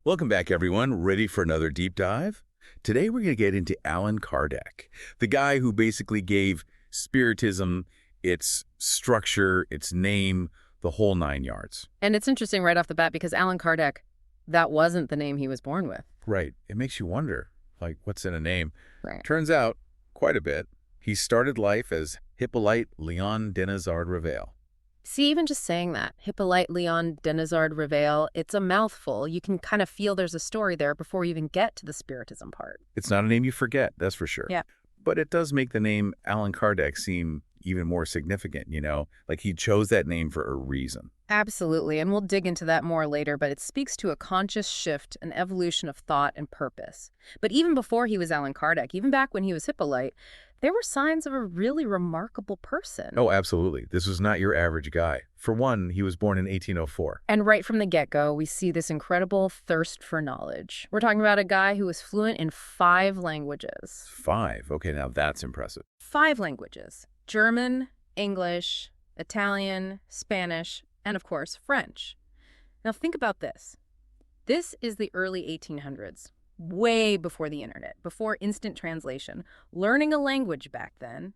Welcome back, everyone. Ready for another deep dive? Today, we're going to get into Allan Kardec, the guy who basically gave Spiritism its structure, its name, the whole nine yards. And it's interesting right off the bat because Allan Kardec, that wasn't the name he was born with. Right. It makes you wonder, like, what's in a name? Right. Turns out, quite a bit. He started life as Hippolyte Léon Denizard Reveil. See, even just saying that, Hippolyte Léon Denizard Reveil, it's a mouthful. You can kind of feel there's a story there before you even get to the Spiritism part. It's not a name you forget, that's for sure. Yeah. But it does make the name Allan Kardec seem even more significant, like he chose that name for a reason. Absolutely, and we'll dig into that more later, but it speaks to a conscious shift, an evolution of thought and purpose. But even before he was Allan Kardec, even back when he was Hippolyte, there were signs of a really remarkable person. Oh, absolutely. This was not your average guy. For one, he was born in 1804. And right from the get-go, we see this incredible thirst for knowledge. We're talking about a guy who was fluent in 5 languages. 5? Okay, now that's impressive. 5 languages. German, English, Italian, Spanish, and of course, French. Now think about this. This is the early 1800s, way before the internet, before instant translation. Learning a language back then,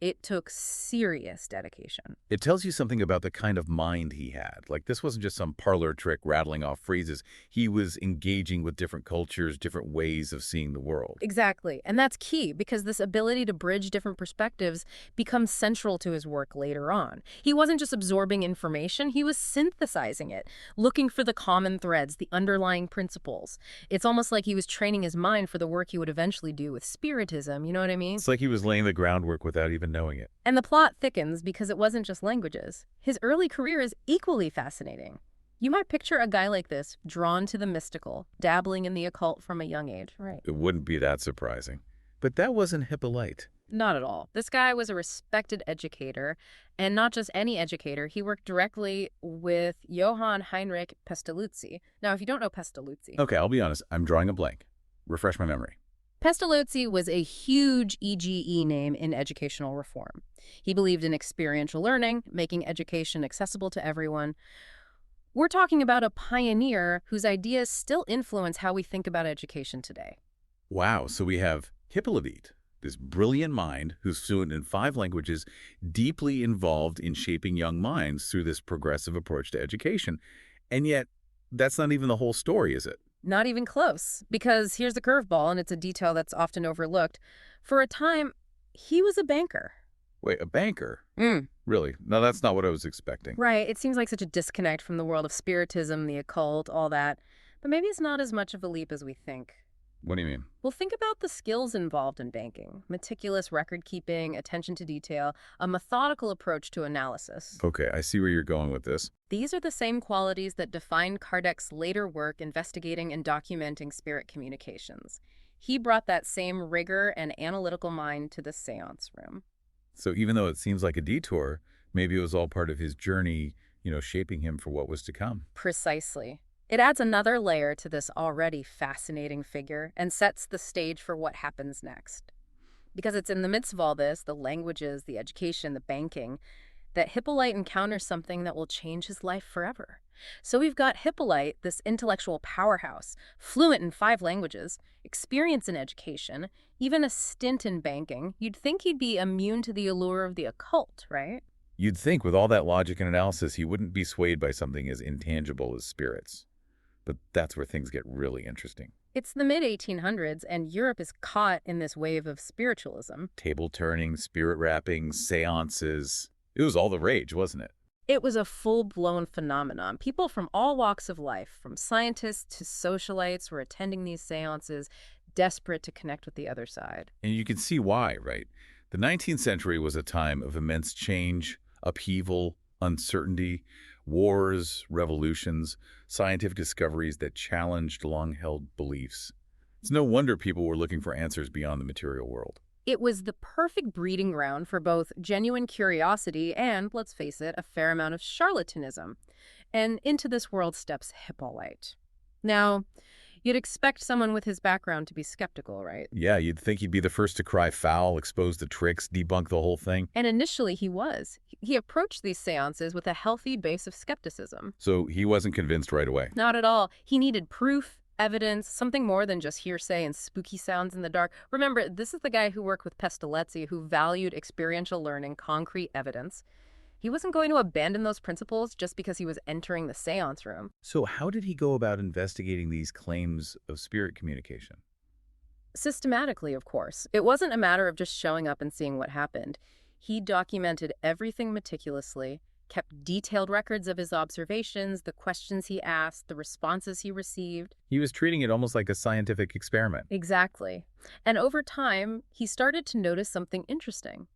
it took serious dedication. It tells you something about the kind of mind he had. Like, this wasn't just some parlor trick rattling off phrases. He was engaging with different cultures, different ways of seeing the world. Exactly. And that's key because this ability to bridge different perspectives becomes central to his work later on. He wasn't just absorbing information, he was synthesizing it, looking for the common threads, the underlying principles. It's almost like he was training his mind for the work he would eventually do with Spiritism, you know what I mean? It's like he was laying the groundwork without even knowing it. And the plot thickens because it wasn't just languages. His early career is equally fascinating. You might picture a guy like this, drawn to the mystical, dabbling in the occult from a young age. Right. It wouldn't be that surprising. But that wasn't Hippolyte. Not at all. This guy was a respected educator, and not just any educator. He worked directly with Johann Heinrich Pestalozzi. Now, if you don't know Pestalozzi... Okay, I'll be honest. I'm drawing a blank. Refresh my memory. Pestalozzi was a huge EGE name in educational reform. He believed in experiential learning, making education accessible to everyone. We're talking about a pioneer whose ideas still influence how we think about education today. Wow, so we have Hippolyte, this brilliant mind who's fluent in 5 languages, deeply involved in shaping young minds through this progressive approach to education. And yet, that's not even the whole story, is it? Not even close, because here's the curveball, and it's a detail that's often overlooked. For a time, he was a banker. Wait, a banker? Really? No, that's not what I was expecting. Right. It seems like such a disconnect from the world of Spiritism, the occult, all that. But maybe it's not as much of a leap as we think. What do you mean? Well, think about the skills involved in banking. Meticulous record-keeping, attention to detail, a methodical approach to analysis. Okay, I see where you're going with this. These are the same qualities that defined Kardec's later work investigating and documenting spirit communications. He brought that same rigor and analytical mind to the seance room. So even though it seems like a detour, maybe it was all part of his journey, shaping him for what was to come. Precisely. It adds another layer to this already fascinating figure and sets the stage for what happens next. Because it's in the midst of all this, the languages, the education, the banking, that Hippolyte encounters something that will change his life forever. So we've got Hippolyte, this intellectual powerhouse, fluent in 5 languages, experience in education, even a stint in banking. You'd think he'd be immune to the allure of the occult, right? You'd think with all that logic and analysis, he wouldn't be swayed by something as intangible as spirits. But that's where things get really interesting. It's the mid-1800s, and Europe is caught in this wave of spiritualism. Table turning, spirit rapping, seances. It was all the rage, wasn't it? It was a full-blown phenomenon. People from all walks of life, from scientists to socialites, were attending these seances, desperate to connect with the other side. And you can see why, right? The 19th century was a time of immense change, upheaval, uncertainty, wars, revolutions, scientific discoveries that challenged long-held beliefs. It's no wonder people were looking for answers beyond the material world. It was the perfect breeding ground for both genuine curiosity and, let's face it, a fair amount of charlatanism. And into this world steps Hippolyte. Now, you'd expect someone with his background to be skeptical, right? Yeah, you'd think he'd be the first to cry foul, expose the tricks, debunk the whole thing. And initially he was. He approached these seances with a healthy base of skepticism. So he wasn't convinced right away. Not at all. He needed proof, Evidence, something more than just hearsay and spooky sounds in the dark. Remember, this is the guy who worked with Pestalozzi, who valued experiential learning, concrete evidence. He wasn't going to abandon those principles just because he was entering the seance room. So how did he go about investigating these claims of spirit communication? Systematically, of course. It wasn't a matter of just showing up and seeing what happened. He documented everything meticulously, kept detailed records of his observations, the questions he asked, the responses he received. He was treating it almost like a scientific experiment. Exactly. And over time, he started to notice something interesting.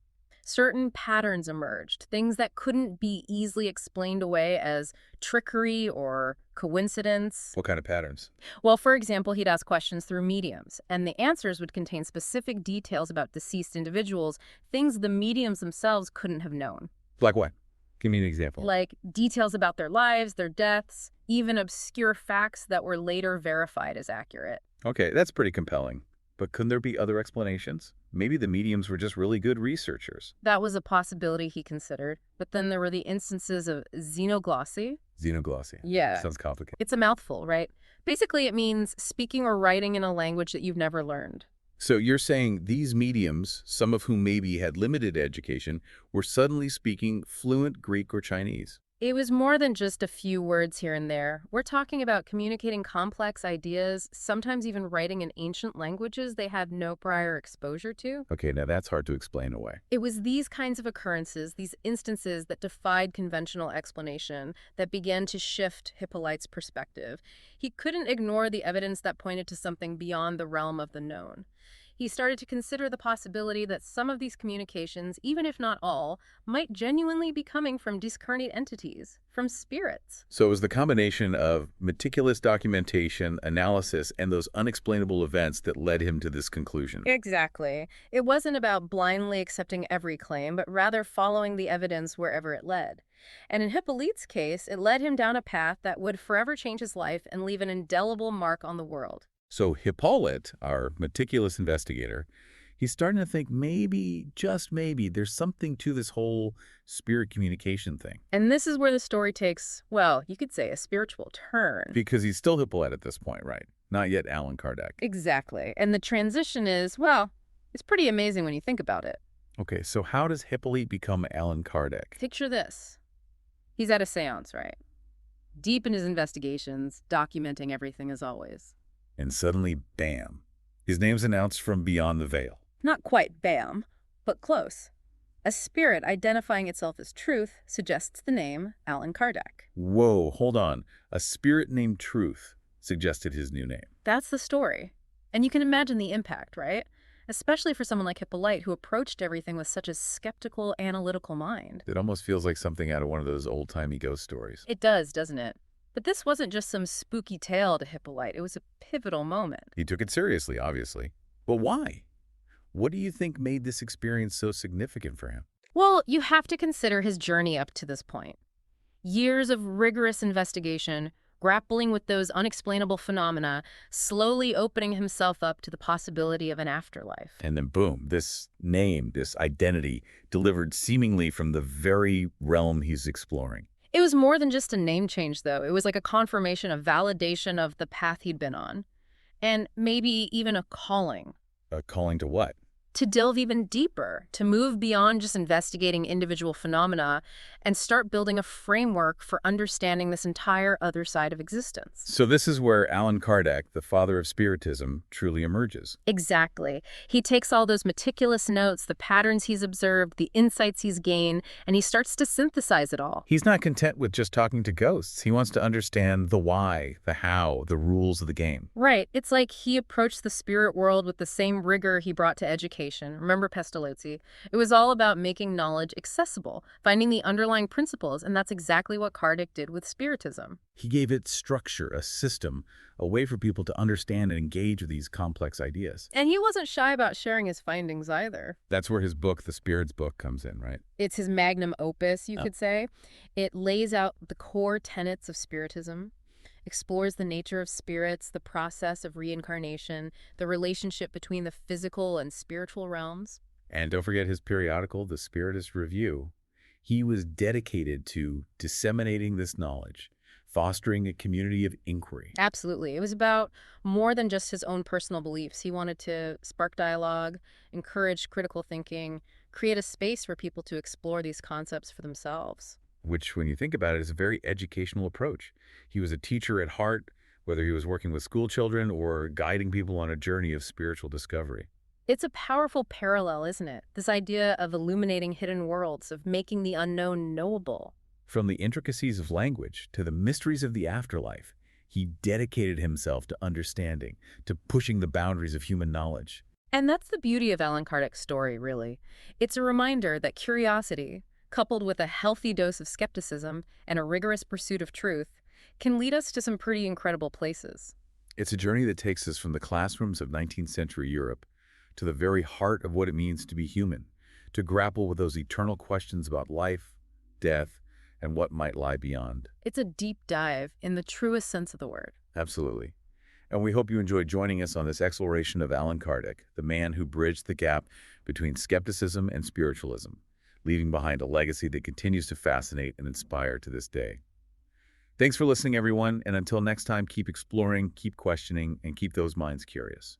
Certain patterns emerged, things that couldn't be easily explained away as trickery or coincidence. What kind of patterns? Well, for example, he'd ask questions through mediums, and the answers would contain specific details about deceased individuals, things the mediums themselves couldn't have known. Like what? Give me an example. Like details about their lives, their deaths, even obscure facts that were later verified as accurate. Okay, that's pretty compelling. But couldn't there be other explanations? Maybe the mediums were just really good researchers. That was a possibility he considered. But then there were the instances of xenoglossy. Xenoglossy. Yeah. Sounds complicated. It's a mouthful, right? Basically, it means speaking or writing in a language that you've never learned. So you're saying these mediums, some of whom maybe had limited education, were suddenly speaking fluent Greek or Chinese. It was more than just a few words here and there. We're talking about communicating complex ideas, sometimes even writing in ancient languages they had no prior exposure to. Okay, now that's hard to explain away. It was these kinds of occurrences, these instances that defied conventional explanation, that began to shift Hippolyte's perspective. He couldn't ignore the evidence that pointed to something beyond the realm of the known. He started to consider the possibility that some of these communications, even if not all, might genuinely be coming from discarnate entities, from spirits. So it was the combination of meticulous documentation, analysis, and those unexplainable events that led him to this conclusion. Exactly. It wasn't about blindly accepting every claim, but rather following the evidence wherever it led. And in Hippolyte's case, it led him down a path that would forever change his life and leave an indelible mark on the world. So Hippolyte, our meticulous investigator, he's starting to think maybe, just maybe, there's something to this whole spirit communication thing. And this is where the story takes, well, you could say a spiritual turn. Because he's still Hippolyte at this point, right? Not yet Allan Kardec. Exactly. And the transition is, well, it's pretty amazing when you think about it. Okay, so how does Hippolyte become Allan Kardec? Picture this. He's at a seance, right? Deep in his investigations, documenting everything as always. And suddenly, bam, his name's announced from beyond the veil. Not quite bam, but close. A spirit identifying itself as truth suggests the name Allan Kardec. Whoa, hold on. A spirit named Truth suggested his new name. That's the story. And you can imagine the impact, right? Especially for someone like Hippolyte, who approached everything with such a skeptical, analytical mind. It almost feels like something out of one of those old-timey ghost stories. It does, doesn't it? But this wasn't just some spooky tale to Hippolyte. It was a pivotal moment. He took it seriously, obviously. But why? What do you think made this experience so significant for him? Well, you have to consider his journey up to this point. Years of rigorous investigation, grappling with those unexplainable phenomena, slowly opening himself up to the possibility of an afterlife. And then boom, this name, this identity, delivered seemingly from the very realm he's exploring. It was more than just a name change, though. It was like a confirmation, a validation of the path he'd been on. And maybe even a calling. A calling to what? To delve even deeper, to move beyond just investigating individual phenomena and start building a framework for understanding this entire other side of existence. So this is where Allan Kardec, the father of Spiritism, truly emerges. Exactly. He takes all those meticulous notes, the patterns he's observed, the insights he's gained, and he starts to synthesize it all. He's not content with just talking to ghosts. He wants to understand the why, the how, the rules of the game. Right. It's like he approached the spirit world with the same rigor he brought to education. Remember Pestalozzi? It was all about making knowledge accessible, finding the underlying principles, and that's exactly what Kardec did with Spiritism. He gave it structure, a system, a way for people to understand and engage with these complex ideas. And he wasn't shy about sharing his findings either. That's where his book, The Spirit's Book, comes in, right? It's his magnum opus, you could say. It lays out the core tenets of Spiritism, explores the nature of spirits, the process of reincarnation, the relationship between the physical and spiritual realms. And don't forget his periodical, The Spiritist Review. He was dedicated to disseminating this knowledge, fostering a community of inquiry. Absolutely. It was about more than just his own personal beliefs. He wanted to spark dialogue, encourage critical thinking, create a space for people to explore these concepts for themselves. Which, when you think about it, is a very educational approach. He was a teacher at heart, whether he was working with school children or guiding people on a journey of spiritual discovery. It's a powerful parallel, isn't it? This idea of illuminating hidden worlds, of making the unknown knowable. From the intricacies of language to the mysteries of the afterlife, he dedicated himself to understanding, to pushing the boundaries of human knowledge. And that's the beauty of Allan Kardec's story, really. It's a reminder that curiosity, coupled with a healthy dose of skepticism and a rigorous pursuit of truth, can lead us to some pretty incredible places. It's a journey that takes us from the classrooms of 19th century Europe to the very heart of what it means to be human, to grapple with those eternal questions about life, death, and what might lie beyond. It's a deep dive in the truest sense of the word. Absolutely. And we hope you enjoyed joining us on this exploration of Allan Kardec, the man who bridged the gap between skepticism and spiritualism, leaving behind a legacy that continues to fascinate and inspire to this day. Thanks for listening, everyone, and until next time, keep exploring, keep questioning, and keep those minds curious.